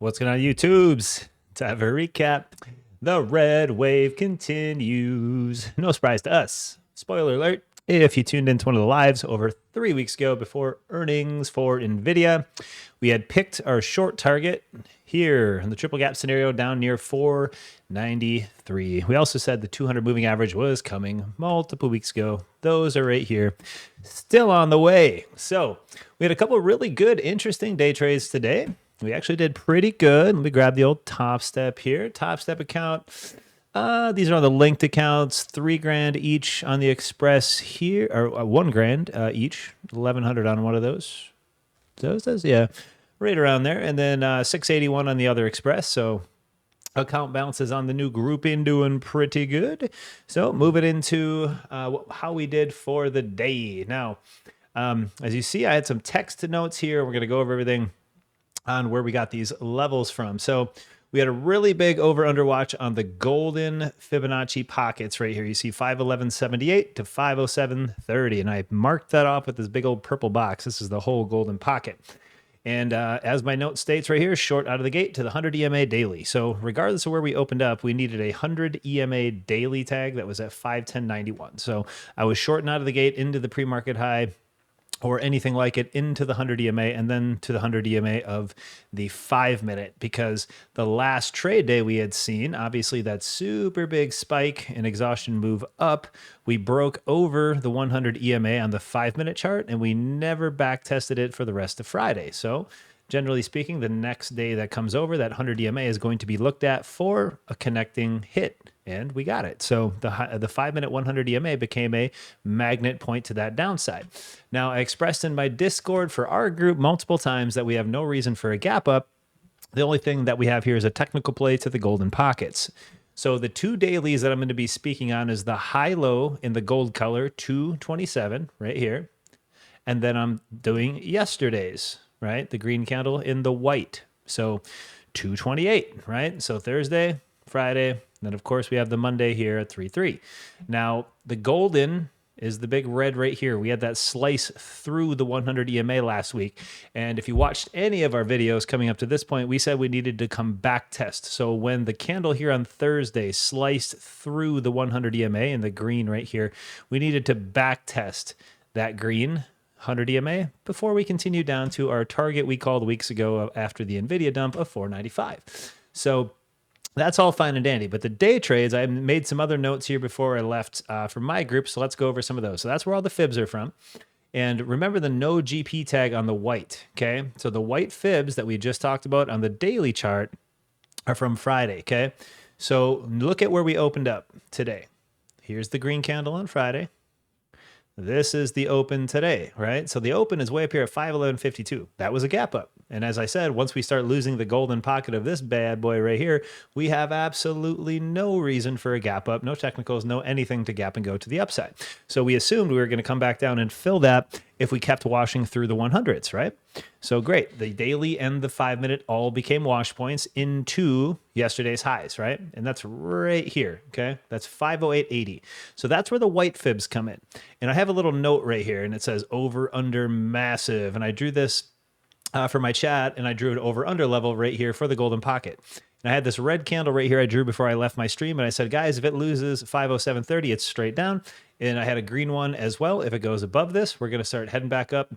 What's going on, YouTubes? To have a recap, the red wave continues. No surprise to us. Spoiler alert, if you tuned into one of the lives over 3 weeks ago before earnings for NVIDIA, we had picked our short target here in the triple gap scenario down near 493. We also said the 200 moving average was coming multiple weeks ago. Those are right here, still on the way. So we had a couple of really good, interesting day trades today. We actually did pretty good. Let me grab the old topstep here. Topstep account. These are on the linked accounts. $3,000 each on the Express here, or $1,000 each. 1,100 on one of those. Those, yeah, right around there. And then 681 on the other Express. So account balances on the new grouping doing pretty good. So moving into how we did for the day. Now, as you see, I had some text notes here. We're going to go over everything on where we got these levels from. So we had a really big over-under watch on the golden Fibonacci pockets right here. You see 511.78 to 507.30, and I marked that off with this big old purple box. This is the whole golden pocket. And as my note states right here, short out of the gate to the 100 EMA daily. So regardless of where we opened up, we needed a 100 EMA daily tag that was at 510.91. So I was shorting out of the gate into the pre-market high, or anything like it, into the 100 EMA and then to the 100 EMA of the 5-minute, because the last trade day we had seen, obviously that super big spike and exhaustion move up, we broke over the 100 EMA on the 5-minute chart and we never back tested it for the rest of Friday. So generally speaking, the next day that comes over, that 100 EMA is going to be looked at for a connecting hit. And we got it. So the 5-minute 100 EMA became a magnet point to that downside. Now, I expressed in my Discord for our group multiple times that we have no reason for a gap up. The only thing that we have here is a technical play to the golden pockets. So the two dailies that I'm going to be speaking on is the high-low in the gold color, 227 right here. And then I'm doing yesterday's, right? The green candle in the white. So 228, right? So Thursday, Friday, and then, of course, we have the Monday here at 3.3. Now, the golden is the big red right here. We had that slice through the 100 EMA last week. And if you watched any of our videos coming up to this point, we said we needed to come back test. So when the candle here on Thursday sliced through the 100 EMA in the green right here, we needed to back test that green 100 EMA before we continue down to our target we called weeks ago after the NVIDIA dump of 495. So that's all fine and dandy, but the day trades, I made some other notes here before I left for my group, so let's go over some of those. So that's where all the fibs are from. And remember the no GP tag on the white, okay? So the white fibs that we just talked about on the daily chart are from Friday, okay? So look at where we opened up today. Here's the green candle on Friday. This is the open today, right? So the open is way up here at 511.52. That was a gap up. And as I said, once we start losing the golden pocket of this bad boy right here, we have absolutely no reason for a gap up, no technicals, no anything to gap and go to the upside. So we assumed we were going to come back down and fill that if we kept washing through the 100s, right? So great. The daily and the 5-minute all became wash points into yesterday's highs, right? And that's right here, okay? That's 508.80. So that's where the white fibs come in. And I have a little note right here, and it says over, under, massive. And I drew this for my chat, and I drew an over, under level right here for the golden pocket. And I had this red candle right here I drew before I left my stream, and I said, guys, if it loses 507.30, it's straight down. And I had a green one as well. If it goes above this, we're going to start heading back up.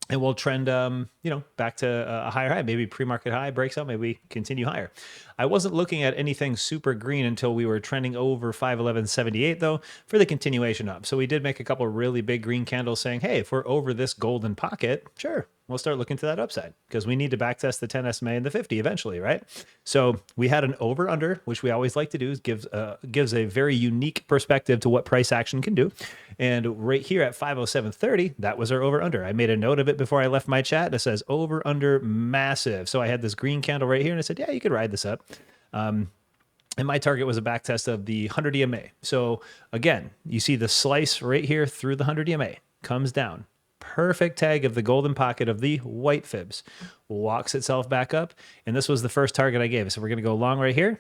And we'll trend, back to a higher high. Maybe pre-market high breaks out. Maybe we continue higher. I wasn't looking at anything super green until we were trending over 511.78, though, for the continuation up. So we did make a couple really big green candles saying, hey, if we're over this golden pocket, sure, we'll start looking to that upside because we need to backtest the 10 SMA and the 50 eventually, right? So we had an over-under, which we always like to do, gives a very unique perspective to what price action can do. And right here at 507.30, that was our over-under. I made a note of it before I left my chat. It says over-under massive. So I had this green candle right here, and I said, yeah, you could ride this up. And my target was a back test of the 100 EMA. So again, you see the slice right here through the 100 EMA, comes down. Perfect tag of the golden pocket of the white fibs, walks itself back up. And this was the first target I gave. So we're going to go long right here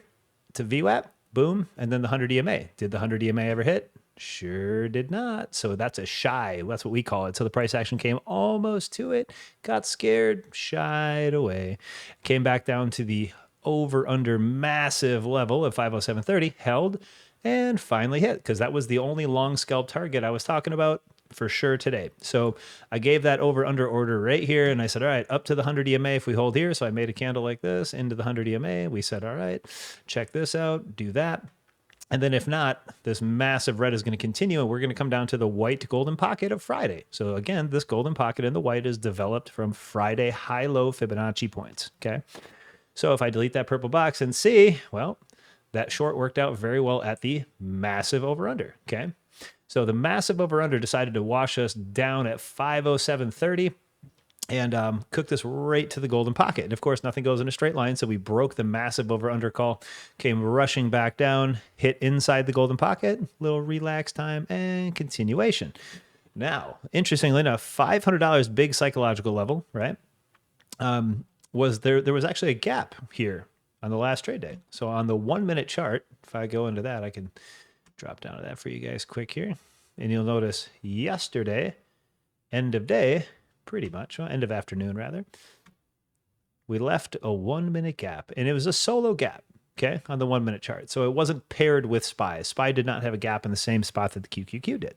to VWAP, boom, and then the 100 EMA. Did the 100 EMA ever hit? Sure did not. So that's a shy. That's what we call it. So the price action came almost to it, got scared, shied away, came back down to the over under massive level of 507.30, held, and finally hit because that was the only long scalp target I was talking about for sure today. So I gave that over under order right here, and I said, all right, up to the 100 EMA if we hold here. So I made a candle like this into the 100 EMA. We said, all right, check this out, do that. And then if not, this massive red is going to continue, and we're going to come down to the white golden pocket of Friday. So again, this golden pocket in the white is developed from Friday high-low Fibonacci points, okay? So if I delete that purple box and see, well, that short worked out very well at the massive over-under, okay? So the massive over-under decided to wash us down at 507.30 and cook this right to the golden pocket. And of course, nothing goes in a straight line, so we broke the massive over-under call, came rushing back down, hit inside the golden pocket, little relax time, and continuation. Now, interestingly enough, $500 big psychological level, right? Was there was actually a gap here on the last trade day. So on the 1 minute chart, if I go into that, I can drop down to that for you guys quick here. And you'll notice yesterday, end of day, pretty much, well, end of afternoon rather, we left a 1 minute gap, and it was a solo gap, okay, on the 1 minute chart. So it wasn't paired with SPY. SPY did not have a gap in the same spot that the QQQ did.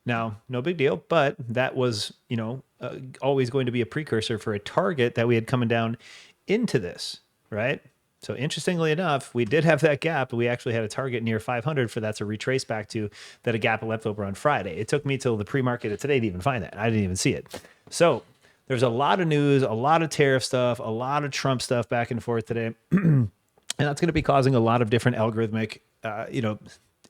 Now, no big deal, but that was, always going to be a precursor for a target that we had coming down into this, right? So interestingly enough, we did have that gap. We actually had a target near 500 for that to retrace back to that a gap left over on Friday. It took me till the pre-market of today to even find that. I didn't even see it. So there's a lot of news, a lot of tariff stuff, a lot of Trump stuff back and forth today. And that's going to be causing a lot of different algorithmic,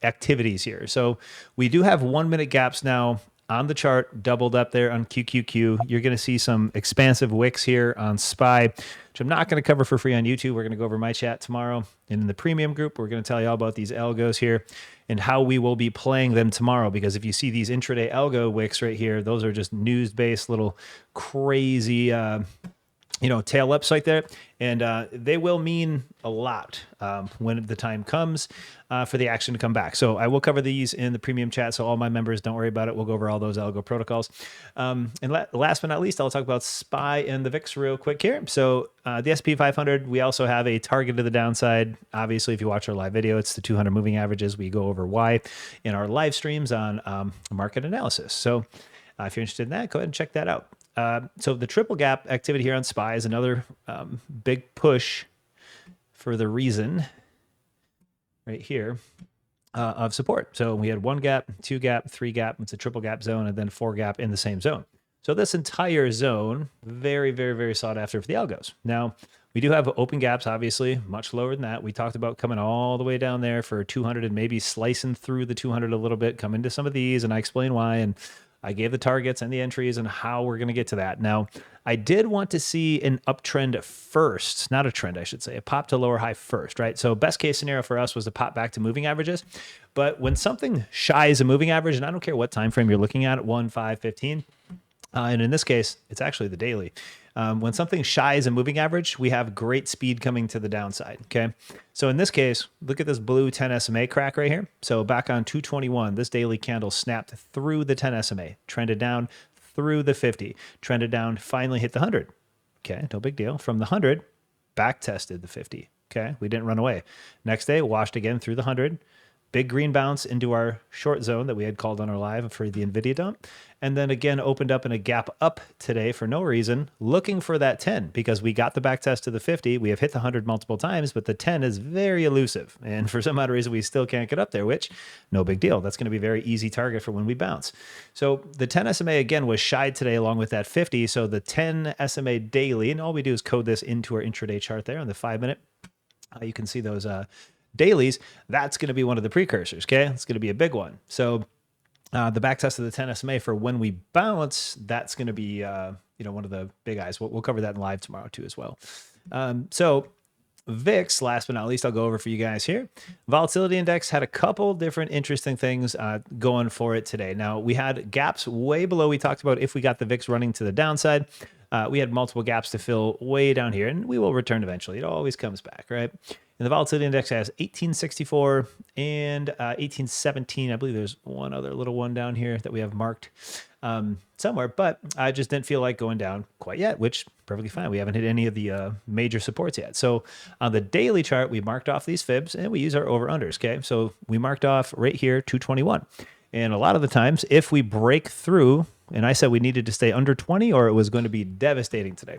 activities here. So we do have 1 minute gaps now on the chart, doubled up there on QQQ. You're going to see some expansive wicks here on SPY, which I'm not going to cover for free on YouTube. We're going to go over my chat tomorrow. And in the premium group, we're going to tell you all about these algos here and how we will be playing them tomorrow. Because if you see these intraday algo wicks right here, those are just news-based little crazy tail ups like that. And they will mean a lot when the time comes for the action to come back. So I will cover these in the premium chat. So all my members, don't worry about it. We'll go over all those algo protocols. And last but not least, I'll talk about SPY and the VIX real quick here. So the SP 500, we also have a target to the downside. Obviously, if you watch our live video, it's the 200 moving averages. We go over why in our live streams on market analysis. So if you're interested in that, go ahead and check that out. So the triple gap activity here on SPY is another big push for the reason right here of support. So we had 1 gap, 2 gap, 3 gap. It's a triple gap zone, and then 4 gap in the same zone. So this entire zone, very, very, very sought after for the algos. Now, we do have open gaps, obviously, much lower than that. We talked about coming all the way down there for 200 and maybe slicing through the 200 a little bit, come into some of these, and I explain why. And I gave the targets and the entries and how we're going to get to that. Now, I did want to see an uptrend first, not a trend, I should say, a pop to lower high first, right? So best case scenario for us was to pop back to moving averages. But when something shies a moving average, and I don't care what time frame you're looking at 1, 5, 15, and in this case, it's actually the daily. When something shies a moving average, we have great speed coming to the downside, okay? So in this case, look at this blue 10 SMA crack right here. So back on 221, this daily candle snapped through the 10 SMA, trended down through the 50, trended down, finally hit the 100. Okay, no big deal. From the 100, back tested the 50, okay? We didn't run away. Next day, washed again through the 100, big green bounce into our short zone that we had called on our live for the NVIDIA dump. And then again, opened up in a gap up today for no reason, looking for that 10 because we got the back test to the 50. We have hit the 100 multiple times, but the 10 is very elusive. And for some odd reason, we still can't get up there, which no big deal. That's going to be a very easy target for when we bounce. So the 10 SMA again was shied today along with that 50. So the 10 SMA daily, and all we do is code this into our intraday chart there on the 5 minute. You can see those dailies. That's going to be one of the precursors. Okay. It's going to be a big one. So the back test of the 10 SMA for when we bounce, that's going to be, one of the big eyes. We'll cover that in live tomorrow too as well. So VIX, last but not least, I'll go over for you guys here. Volatility index had a couple different interesting things going for it today. Now, we had gaps way below. We talked about if we got the VIX running to the downside. We had multiple gaps to fill way down here, and we will return eventually. It always comes back, right? And the volatility index has 1864 and 1817. I believe there's one other little one down here that we have marked somewhere, but I just didn't feel like going down quite yet, which perfectly fine. We haven't hit any of the major supports yet. So on the daily chart, we marked off these fibs and we use our over-unders, okay? So we marked off right here, 221. And a lot of the times, if we break through, and I said we needed to stay under 20 or it was going to be devastating today.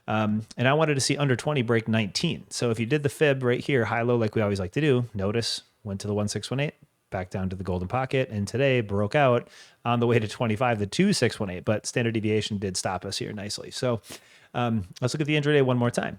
And I wanted to see under 20 break 19. So if you did the fib right here, high-low like we always like to do, notice, went to the 1618, back down to the golden pocket, and today broke out on the way to 25, the 2618, but standard deviation did stop us here nicely. So let's look at the intraday one more time.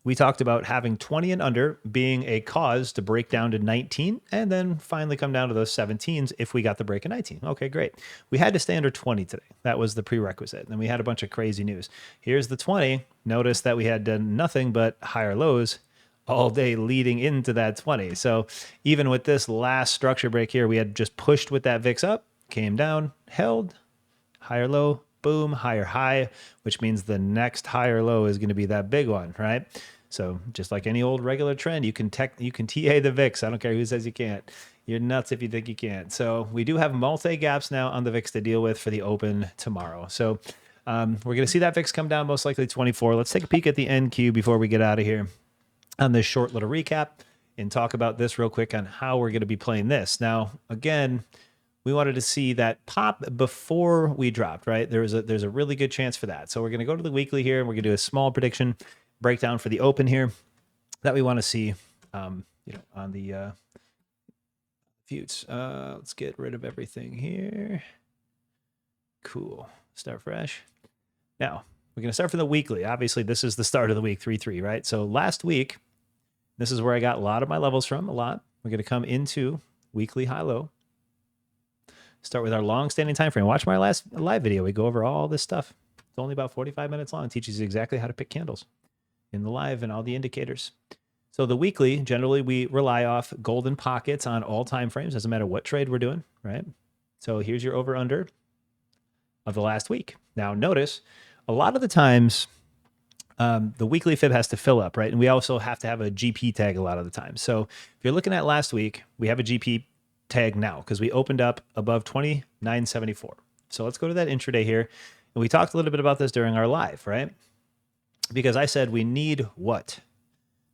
We talked about having 20 and under being a cause to break down to 19 and then finally come down to those 17s if we got the break of 19. Okay, great. We had to stay under 20 today. That was the prerequisite. And then we had a bunch of crazy news. Here's the 20. Notice that we had done nothing but higher lows all day leading into that 20. So even with this last structure break here, we had just pushed with that VIX up, came down, held, higher low, boom, higher high, which means the next higher low is going to be that big one, right? So just like any old regular trend, you can TA the VIX. I don't care who says you can't. You're nuts if you think you can't. So we do have multi-gaps now on the VIX to deal with for the open tomorrow. So we're going to see that VIX come down most likely 24. Let's take a peek at the NQ before we get out of here on this short little recap and talk about this real quick on how we're going to be playing this. Now, again, we wanted to see that pop before we dropped, right? There's a really good chance for that. So we're going to go to the weekly here and we're going to do a small prediction breakdown for the open here that we want to see, on the views. Let's get rid of everything here. Cool. Start fresh. Now we're going to start from the weekly. Obviously, this is the start of the week, 3-3, right? So last week, this is where I got a lot of my levels from, a lot. We're going to come into weekly high-low. Start with our long-standing time frame. Watch my last live video. We go over all this stuff. It's only about 45 minutes long. It teaches you exactly how to pick candles in the live and all the indicators. So the weekly, generally, we rely off golden pockets on all time frames. Doesn't matter what trade we're doing, right? So here's your over-under of the last week. Now, notice a lot of the times the weekly fib has to fill up, right? And we also have to have a GP tag a lot of the time. So if you're looking at last week, we have a GP tag now because we opened up above 29.74. So let's go to that intraday here. And we talked a little bit about this during our live, right? Because I said we need what?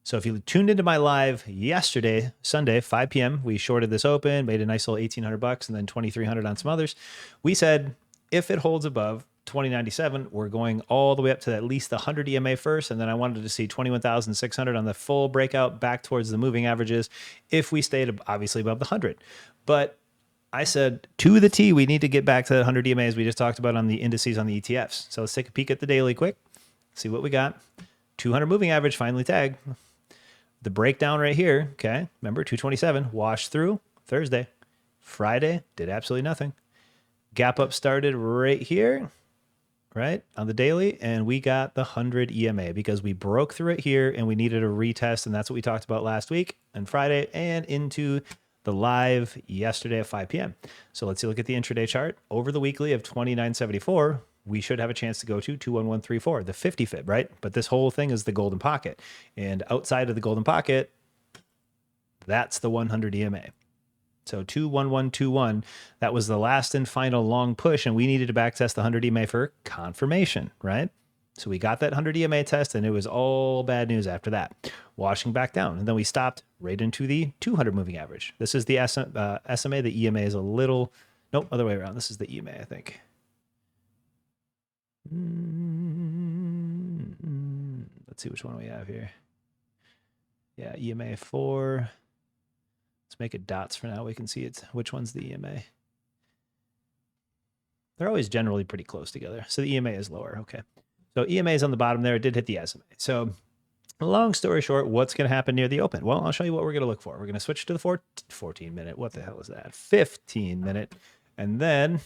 So if you tuned into my live yesterday, Sunday, 5 p.m., we shorted this open, made a nice little $1,800 and then $2,300 on some others. We said if it holds above 2097, we're going all the way up to at least the 100 EMA first, and then I wanted to see 21,600 on the full breakout back towards the moving averages if we stayed obviously above the 100. But I said to the T, we need to get back to that 100 EMA as we just talked about on the indices on the ETFs. So let's take a peek at the daily quick, see what we got. 200 moving average finally tagged. The breakdown right here, okay, remember 227, washed through Thursday. Friday, did absolutely nothing. Gap up started right here, right, on the daily, and we got the 100 EMA because we broke through it here and we needed a retest, and that's what we talked about last week and Friday and into the live yesterday at 5 p.m. So let's look at the intraday chart. Over the weekly of 29.74, we should have a chance to go to 21134, the 50 fib, right? But this whole thing is the golden pocket. And outside of the golden pocket, that's the 100 EMA. So 21121, that was the last and final long push, and we needed to backtest the 100 EMA for confirmation, right? So we got that 100 EMA test, and it was all bad news after that, washing back down. And then we stopped right into the 200 moving average. This is the SMA. The EMA is a little, nope, other way around. This is the EMA, I think. Let's see which one we have here. Yeah, EMA 4. Let's make it dots for now. We can see which one's the EMA. They're always generally pretty close together. So the EMA is lower. Okay. So EMA is on the bottom there. It did hit the SMA. So long story short, what's going to happen near the open? Well, I'll show you what we're going to look for. We're going to switch to the 14 minute. What the hell is that? 15 minute. And then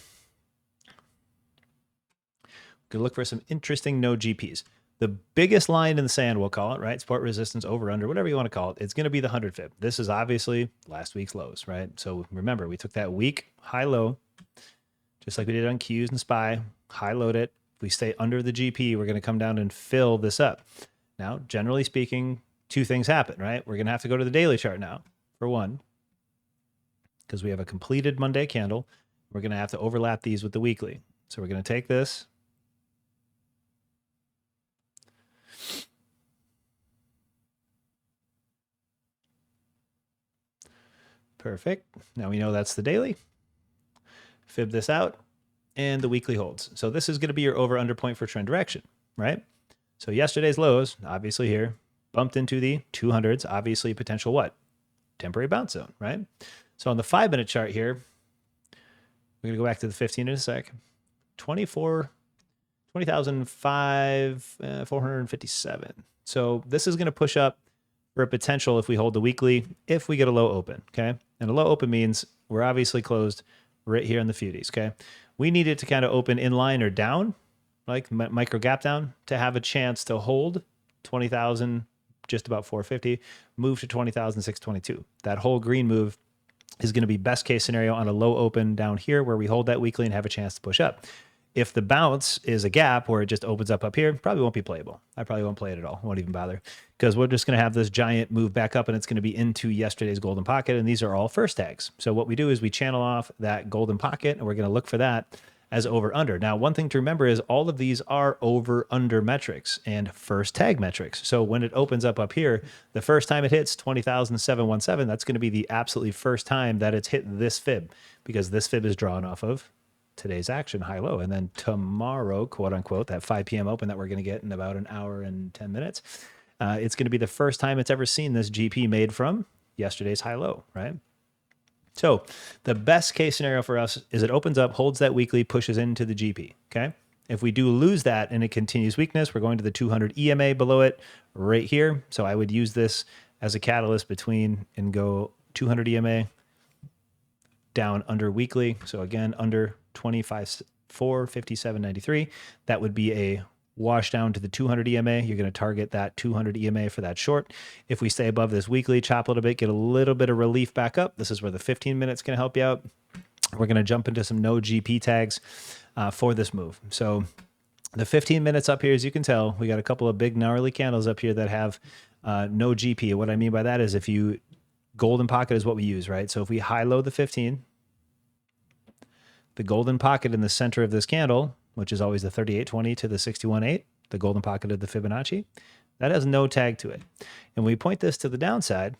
we're going to look for some interesting no GPs. The biggest line in the sand, we'll call it, right? Support resistance, over, under, whatever you want to call it. It's going to be the 100 fib. This is obviously last week's lows, right? So remember, we took that week high low, just like we did on Qs and SPY, high load it. If we stay under the GP, we're going to come down and fill this up. Now, generally speaking, two things happen, right? We're going to have to go to the daily chart now, for one, because we have a completed Monday candle. We're going to have to overlap these with the weekly. So we're going to take this. Perfect. Now we know that's the daily. Fib this out, and the weekly holds. So this is going to be your over-under point for trend direction, right? So yesterday's lows, obviously here, bumped into the 200s, obviously potential what? Temporary bounce zone, right? So on the 5-minute chart here, we're going to go back to the 15 in a sec. 20,457. So this is going to push up for a potential if we hold the weekly, if we get a low open, okay? And a low open means we're obviously closed right here in the 50s, okay? We need it to kind of open in line or down, like micro gap down, to have a chance to hold 20,000, just about 450, move to 20,622. That whole green move is going to be best case scenario on a low open down here where we hold that weekly and have a chance to push up. If the bounce is a gap where it just opens up here, probably won't be playable. I probably won't play it at all. Won't even bother, because we're just going to have this giant move back up, and it's going to be into yesterday's golden pocket, and these are all first tags. So what we do is we channel off that golden pocket, and we're going to look for that as over under. Now, one thing to remember is all of these are over under metrics and first tag metrics. So when it opens up here, the first time it hits 20,717, that's going to be the absolutely first time that it's hit this fib, because this fib is drawn off of today's action, high low. And then tomorrow, quote unquote, that 5 p.m. open that we're going to get in about an hour and 10 minutes, it's going to be the first time it's ever seen this GP made from yesterday's high low, right? So the best case scenario for us is it opens up, holds that weekly, pushes into the GP, okay? If we do lose that and it continues weakness, we're going to the 200 EMA below it right here. So I would use this as a catalyst between and go 200 EMA down under weekly. So again, under 25,457.93. That would be a wash down to the 200 EMA. You're going to target that 200 EMA for that short. If we stay above this weekly, chop a little bit, get a little bit of relief back up. This is where the 15 minutes going to help you out. We're going to jump into some no GP tags for this move. So the 15 minutes up here, as you can tell, we got a couple of big gnarly candles up here that have no GP. What I mean by that is if you, golden pocket is what we use, right? So if we high low the 15, the golden pocket in the center of this candle, which is always the 38.20 to the 61.8, the golden pocket of the Fibonacci, that has no tag to it. And we point this to the downside,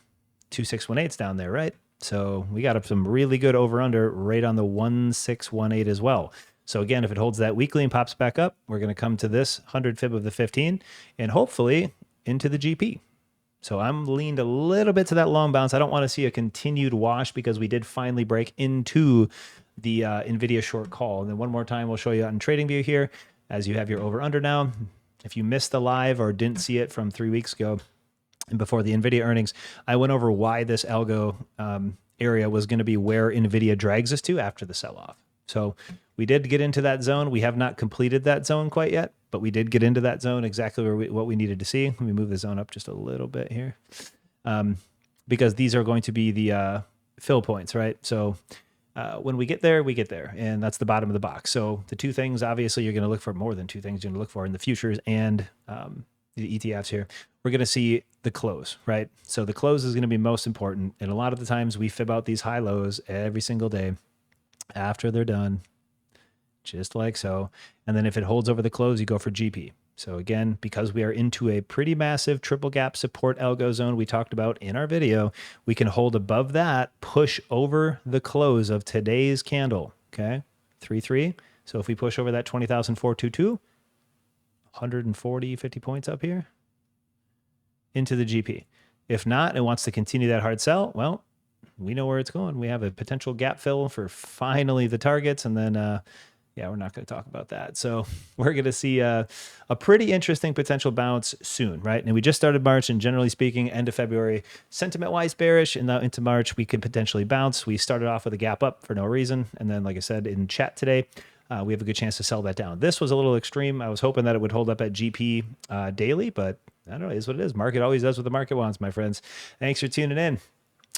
2618's down there, right? So we got up some really good over under right on the 1618 as well. So again, if it holds that weekly and pops back up, we're going to come to this 100 fib of the 15 and hopefully into the GP. So I'm leaned a little bit to that long bounce. I don't want to see a continued wash because we did finally break into the NVIDIA short call. And then one more time, we'll show you on TradingView here as you have your over under now. If you missed the live or didn't see it from 3 weeks ago and before the NVIDIA earnings, I went over why this algo area was going to be where NVIDIA drags us to after the sell-off. So we did get into that zone. We have not completed that zone quite yet, but we did get into that zone exactly where what we needed to see. Let me move the zone up just a little bit here because these are going to be the fill points, right? So when we get there, and that's the bottom of the box. So the two things, obviously, you're going to look for more than two things you're going to look for in the futures and the ETFs here. We're going to see the close, right? So the close is going to be most important. And a lot of the times we fib out these high lows every single day after they're done, just like so. And then if it holds over the close, you go for GP. So again, because we are into a pretty massive triple gap support algo zone we talked about in our video, we can hold above that, push over the close of today's candle, okay? 3-3. So if we push over that 20,422, 140, 50 points up here into the GP. If not, it wants to continue that hard sell, well, we know where it's going. We have a potential gap fill for finally the targets, and then yeah, we're not going to talk about that. So we're going to see a pretty interesting potential bounce soon, right? And we just started March, and generally speaking, end of February, sentiment-wise bearish, and now into March, we could potentially bounce. We started off with a gap up for no reason, and then, like I said in chat today, we have a good chance to sell that down. This was a little extreme. I was hoping that it would hold up at GP daily, but I don't know. It is what it is. Market always does what the market wants, my friends. Thanks for tuning in.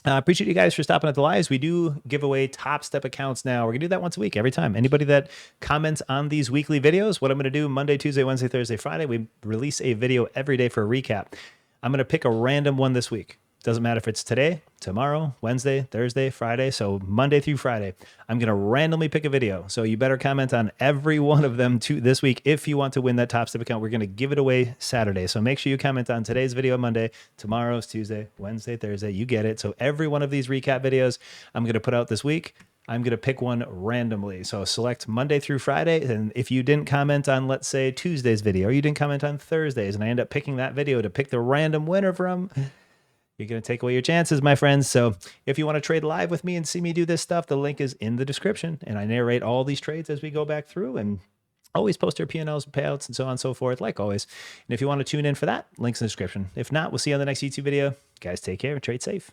Appreciate you guys for stopping at the lives. We do give away top step accounts now. We're gonna do that once a week, every time. Anybody that comments on these weekly videos, what I'm gonna do Monday, Tuesday, Wednesday, Thursday, Friday, we release a video every day for a recap. I'm going to pick a random one this week. Doesn't matter if it's today, tomorrow, Wednesday, Thursday, Friday. So Monday through Friday, I'm going to randomly pick a video. So you better comment on every one of them this week if you want to win that topstep account. We're going to give it away Saturday. So make sure you comment on today's video Monday, tomorrow's Tuesday, Wednesday, Thursday. You get it. So every one of these recap videos I'm going to put out this week, I'm going to pick one randomly. So select Monday through Friday. And if you didn't comment on, let's say, Tuesday's video, or you didn't comment on Thursdays, and I end up picking that video to pick the random winner from, you're going to take away your chances, my friends. So if you want to trade live with me and see me do this stuff, the link is in the description. And I narrate all these trades as we go back through and always post our P&Ls, payouts, and so on and so forth, like always. And if you want to tune in for that, links in the description. If not, we'll see you on the next YouTube video. Guys, take care and trade safe.